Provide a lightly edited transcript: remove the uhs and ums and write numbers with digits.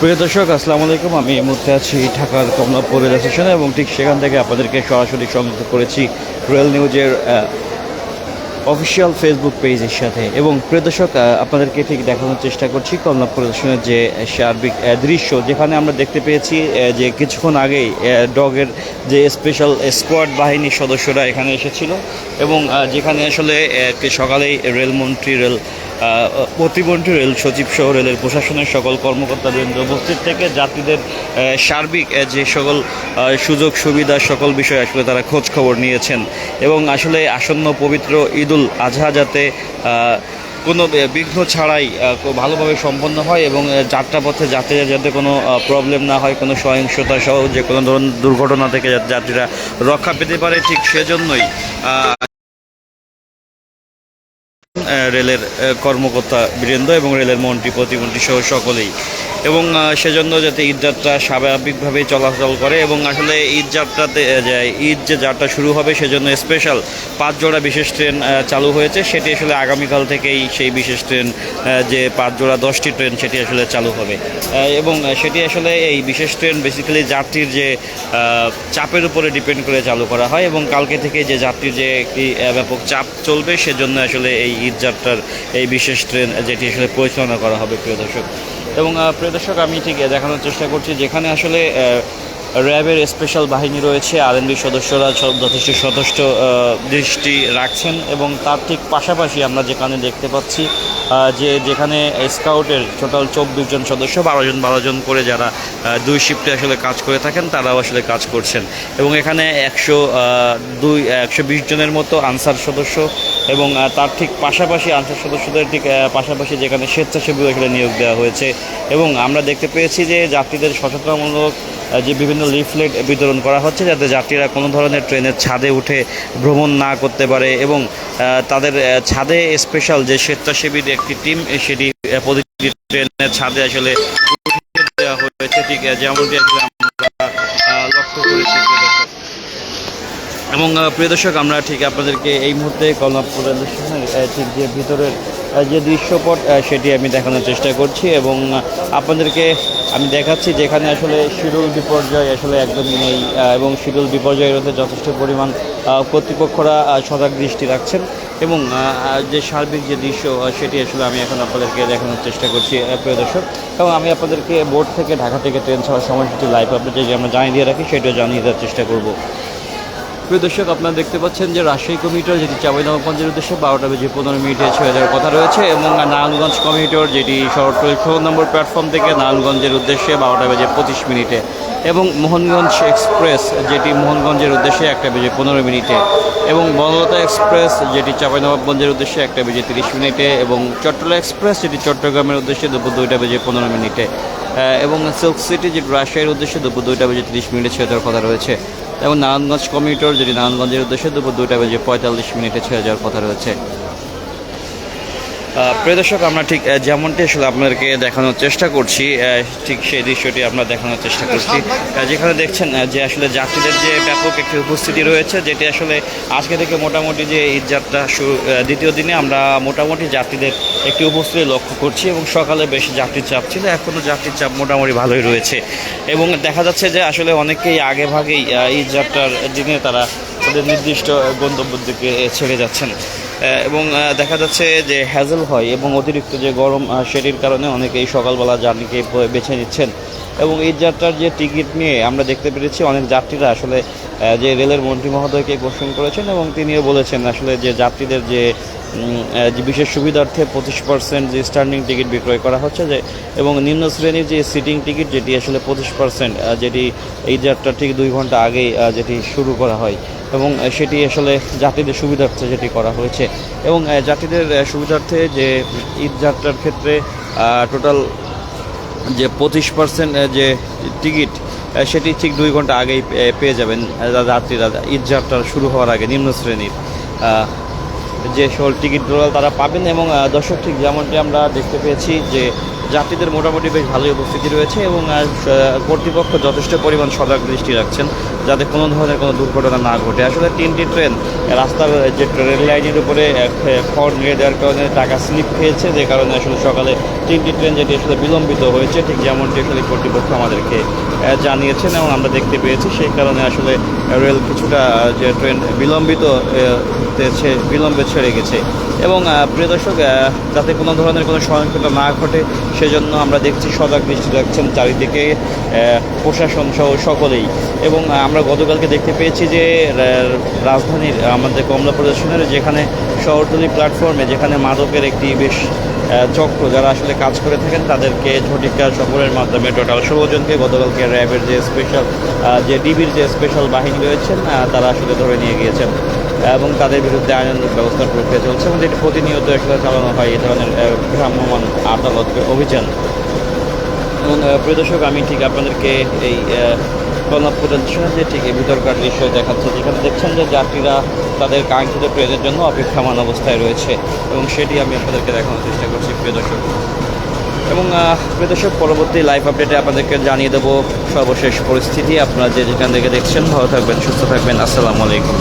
প্রিয় দর্শক, আসসালামু আলাইকুম। আমি এই মুহূর্তে আছি ঢাকার কমলাপুর রেল স্টেশনে এবং ঠিক সেখান থেকে আপনাদেরকে সরাসরি সংযুক্ত করেছি রেল নিউজের অফিসিয়াল ফেসবুক পেজের সাথে। এবং প্রিয় দর্শক, আপনাদেরকে ঠিক দেখানোর চেষ্টা করছি কমলাপুর স্টেশনের যে সার্বিক দৃশ্য, যেখানে আমরা দেখতে পেয়েছি যে কিছুক্ষণ আগেই ডগের যে স্পেশাল স্কোয়াড বাহিনীর সদস্যরা এখানে এসেছিল এবং যেখানে আসলে সকালেই রেলমন্ত্রী প্রতিমন্ত্রী রেল সচিব সহ রেলের প্রশাসনের সকল কর্মকর্তাবৃন্দ উপস্থিত থেকে যাত্রীদের সার্বিক যে সকল সুযোগ সুবিধা সকল বিষয়ে আসলে তারা খোঁজ খবর নিয়েছেন এবং আসলে আসন্ন পবিত্র ঈদুল আজহা যাতে কোনো বিঘ্ন ছাড়াই ভালোভাবে সম্পন্ন হয় এবং যাত্রাপথে যাত্রীরা যাতে কোনো প্রবলেম না হয়, কোনো সহিংসতা সহ যে কোনো ধরনের দুর্ঘটনা থেকে যাতে যাত্রীরা রক্ষা পেতে পারে, ঠিক সেজন্যই রেলের কর্মকর্তা বৃন্দ এবং রেলের মন্ত্রী প্রতিমন্ত্রী সহ সকলেই, এবং সেজন্য যাতে ঈদযাত্রা স্বাভাবিকভাবেই চলাচল করে। এবং আসলে ঈদ যে যাত্রা শুরু হবে সেজন্য স্পেশাল 5 জোড়া বিশেষ ট্রেন চালু হয়েছে। সেটি আসলে আগামীকাল থেকেই সেই বিশেষ ট্রেন যে 5 জোড়া 10টি ট্রেন সেটি আসলে চালু হবে এবং সেটি আসলে এই বিশেষ ট্রেন বেসিক্যালি যাত্রীর যে চাপের উপরে ডিপেন্ড করে চালু করা হয় এবং কালকে থেকে যে যাত্রীর যে একটি ব্যাপক চাপ চলবে সেজন্য আসলে এই ঈদযাত্রার এই বিশেষ ট্রেন যেটি আসলে পরিচালনা করা হবে প্রিয় দর্শক। এবং প্রিয় দর্শক, আমি ঠিক দেখানোর চেষ্টা করছি যেখানে আসলে র্যাবের স্পেশাল বাহিনী রয়েছে, আরএনবি সদস্যরা যথেষ্ট সদস্য দৃষ্টি রাখছেন এবং তার ঠিক পাশাপাশি আমরা যেখানে দেখতে পাচ্ছি যেখানে স্কাউটের টোটাল 24 জন সদস্য 12 জন করে যারা 2 শিফটে আসলে কাজ করে থাকেন তারাও আসলে কাজ করছেন এবং এখানে 120 জনের মতো আনসার সদস্য এবং তার ঠিক পাশাপাশি আনসার সদস্যদের ঠিক পাশাপাশি যেখানে স্বেচ্ছাসেবী আসলে নিয়োগ দেওয়া হয়েছে এবং আমরা দেখতে পেয়েছি যে যাত্রীদের সচেতনমূলক যে বিভিন্ন লিফলেট বিতরণ করা হচ্ছে যাতে যাত্রীরা কোনো ধরনের ট্রেনের ছাদে উঠে ভ্রমণ না করতে পারে এবং তাদের ছাদে স্পেশাল যে স্বেচ্ছাসেবীর একটি টিম সেটি প্রতিটি ট্রেনের ছাদে আসলে উঠিয়ে দেওয়া হয়েছে, ঠিক যেমনটি আসলে আমরা লক্ষ্য করেছি প্রিয় দর্শক। এবং প্রিয় দর্শক, আমরা ঠিক আপনাদেরকে এই মুহূর্তে কমলাপুর রেল স্টেশনের ঠিক যে ভিতরের যে দৃশ্যপট সেটি আমি দেখানোর চেষ্টা করছি এবং আপনাদেরকে আমি দেখাচ্ছি যেখানে আসলে শিডিউল বিপর্যয় আসলে একদমই নেই এবং শিডিউল বিপর্যয়ের মধ্যে যথেষ্ট পরিমাণ কর্তৃপক্ষরা সজাগ দৃষ্টি রাখছেন এবং যে সার্বিক যে দৃশ্য সেটি আসলে আমি এখন আপনাদেরকে দেখানোর চেষ্টা করছি প্রিয় দর্শক। এবং আমি আপনাদেরকে বোর্ড থেকে ঢাকা থেকে ট্রেন ছাড়ার সময়সূচি লাইভ আপডেট যে আমরা জানিয়ে দিয়ে রাখি সেটিও জানিয়ে দেওয়ার চেষ্টা করব। প্রিয় দর্শক, আপনারা দেখতে পাচ্ছেন যে রাজশাহী কমিউটার যেটি চাঁপাইনবাবগঞ্জের উদ্দেশ্যে 12:15 ছেড়ে যাওয়ার কথা রয়েছে এবং নারায়ণগঞ্জ কমিউটার যেটি শহরতলি 16 নম্বর প্ল্যাটফর্ম থেকে নারায়ণগঞ্জের উদ্দেশ্যে 12:25 এবং মোহনগঞ্জ এক্সপ্রেস যেটি মোহনগঞ্জের উদ্দেশ্যে 1:15 এবং বনলতা এক্সপ্রেস যেটি চাঁপাইনবাবগঞ্জের উদ্দেশ্যে 1:30 এবং চট্টলা এক্সপ্রেস যেটি চট্টগ্রামের উদ্দেশ্যে দুপুর 2:15 এবং সিল্ক সিটি যেটি রাজশাহীর উদ্দেশ্যে দুপুর 2:30 ছেড়ে যাওয়ার কথা রয়েছে এবং নারায়ণগঞ্জ কমিউটার যেটি নারায়ণগঞ্জের উদ্দেশ্যে দুপুর 2:45 ছেড়ে যাওয়ার কথা রয়েছে। প্রিয় দর্শক, আমরা ঠিক যেমনটি আসলে আপনাদেরকে দেখানোর চেষ্টা করছি ঠিক সেই দৃশ্যটি আমরা দেখানোর চেষ্টা করছি যেখানে দেখছেন যে আসলে যাত্রীদের যে ব্যাপক একটি উপস্থিতি রয়েছে, যেটি আসলে আজকে থেকে মোটামুটি যে ঈদযাত্রা দ্বিতীয় দিনে আমরা মোটামুটি যাত্রীদের একটি উপস্থিতি লক্ষ্য করছি এবং সকালে বেশি যাত্রীর চাপ ছিল, এখনও যাত্রীর চাপ মোটামুটি ভালোই রয়েছে এবং দেখা যাচ্ছে যে আসলে অনেকেই আগে ভাগেই ঈদযাত্রার দিনে তারা তাদের নির্দিষ্ট গন্তব্যের দিকে ছেড়ে যাচ্ছেন এবং দেখা যাচ্ছে যে হ্যাজেল হয় এবং অতিরিক্ত যে গরম সেটির কারণে অনেকেই সকালবেলা জার্নিকে বেছে নিচ্ছেন এবং এই যাত্রার যে টিকিট নিয়ে আমরা দেখতে পেরেছি অনেক যাত্রীরা আসলে যে রেলের মন্ত্রী মহোদয়কে কোশ্চেন করেছেন এবং তিনিও বলেছেন আসলে যে যাত্রীদের যে বিশেষ সুবিধার্থে 25% যে স্ট্যান্ডিং টিকিট বিক্রয় করা হচ্ছে যে এবং নিম্ন শ্রেণীর যে সিটিং টিকিট যেটি আসলে 25% যেটি এই যাত্রা ঠিক 2 ঘন্টা আগেই যেটি শুরু করা হয় এবং সেটি আসলে যাত্রীদের সুবিধার্থে যেটি করা হয়েছে এবং যাত্রীদের সুবিধার্থে যে ঈদ যাত্রার ক্ষেত্রে টোটাল যে 25% যে টিকিট সেটি ঠিক 2 ঘন্টা আগেই পেয়ে যাবেন যাত্রীরা ঈদ যাত্রা শুরু হওয়ার আগে নিম্ন শ্রেণীর যে সকল টিকিট তারা পাবেন এবং দর্শক ঠিক যেমনটি আমরা দেখতে পেয়েছি যে যাত্রীদের মোটামুটি বেশ ভালোই উপস্থিতি রয়েছে এবং কর্তৃপক্ষ যথেষ্ট পরিমাণ সজাগ দৃষ্টি রাখছেন যাতে কোনো ধরনের কোনো দুর্ঘটনা না ঘটে। আসলে 3টি ট্রেন রাস্তার যে রেল লাইনের উপরে খড় নিয়ে দেওয়ার কারণে টাকা স্লিপ খেয়েছে, যে কারণে আসলে সকালে 3টি ট্রেন যেটি আসলে বিলম্বিত হয়েছে, ঠিক যেমনটি আসলে কর্তৃপক্ষ আমাদেরকে জানিয়েছেন এবং আমরা দেখতে পেয়েছি। সেই কারণে আসলে রেল কিছুটা যে ট্রেন বিলম্বে ছেড়ে গেছে। এবং প্রিয় দর্শক, যাতে কোনো ধরনের কোনো সহিংসতা না ঘটে সেজন্য আমরা দেখছি সজাগ দৃষ্টি রাখছেন চারিদিকে প্রশাসন সহ সকলেই। এবং আমরা গতকালকে দেখতে পেয়েছি যে রাজধানীর আমাদের কমলাপুর স্টেশনের যেখানে শহরতলি প্ল্যাটফর্মে যেখানে মাদকের একটি বেশ চক্র যারা আসলে কাজ করে থাকেন তাদেরকে ঝটিকা সফরের মাধ্যমে টোটাল 16 জনকে গতকালকে র্যাবের যে স্পেশাল যে ডিবির যে স্পেশাল বাহিনী রয়েছেন তারা আসলে ধরে নিয়ে গিয়েছেন এবং তাদের বিরুদ্ধে আইনানুগ ব্যবস্থার প্রক্রিয়া চলছে এবং এটি প্রতিনিয়ত আসলে চালানো হয় এই ধরনের ভ্রাম্যমাণ আদালত অভিযান। এবং প্রিয় দর্শক, আমি ঠিক আপনাদেরকে এই কমলাপুর স্টেশনের যে ঠিক ভিতরকার দৃশ্য দেখাচ্ছি, যেখানে দেখছেন যে যাত্রীরা তাদের কাঙ্ক্ষিত ট্রেনের জন্য অপেক্ষামান অবস্থায় রয়েছে এবং সেটি আমি আপনাদেরকে দেখানোর চেষ্টা করছি প্রিয় দর্শক। এবং প্রিয় দর্শক, পরবর্তী লাইভ আপডেটে আপনাদেরকে জানিয়ে দেবো সর্বশেষ পরিস্থিতি। আপনারা যে যেখান থেকে দেখছেন ভালো থাকবেন, সুস্থ থাকবেন। আসসালামু আলাইকুম।